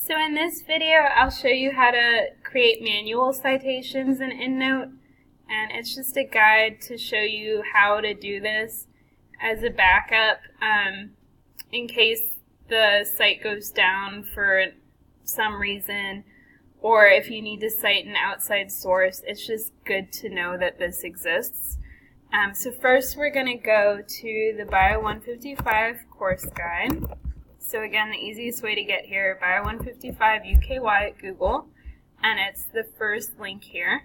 So in this video, I'll show you how to create manual citations in EndNote, and it's just a guide to show you how to do this as a backup in case the site goes down for some reason, or if you need to cite an outside source. It's just good to know that this exists. So first we're going to go to the Bio 155 course guide. So again, the easiest way to get here, Bio 155 UKY at Google, and it's the first link here.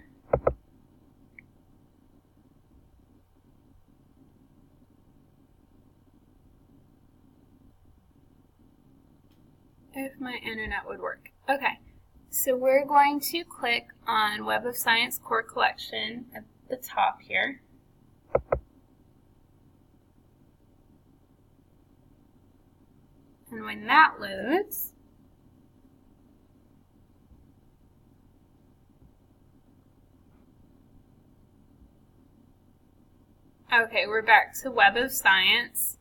If my internet would work. Okay, so we're going to click on Web of Science Core Collection at the top here. And when that loads, okay, we're back to Web of Science.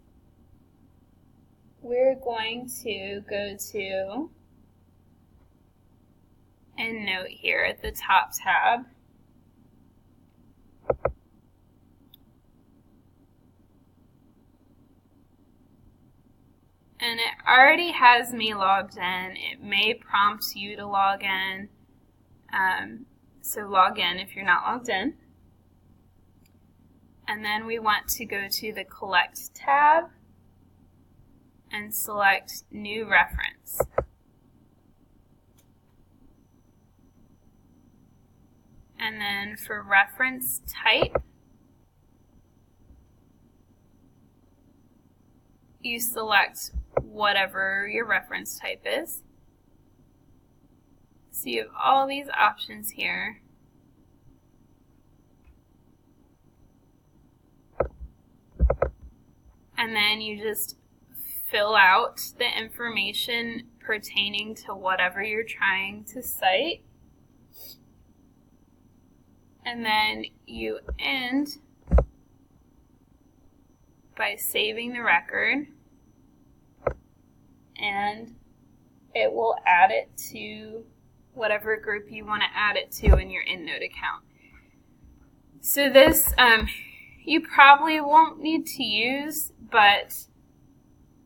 We're going to go to EndNote here at the top tab. And it already has me logged in. It may prompt you to log in. So log in if you're not logged in. And then we want to go to the Collect tab and select New Reference. And then for reference type, you select whatever your reference type is. So you have all these options here. And then you just fill out the information pertaining to whatever you're trying to cite. And then you end by saving the record, and it will add it to whatever group you want to add it to in your EndNote account. So this you probably won't need to use, but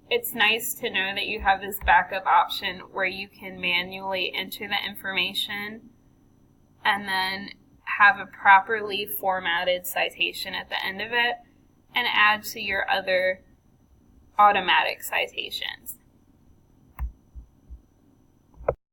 it's nice to know that you have this backup option where you can manually enter the information and then have a properly formatted citation at the end of it and add to your other automatic citations.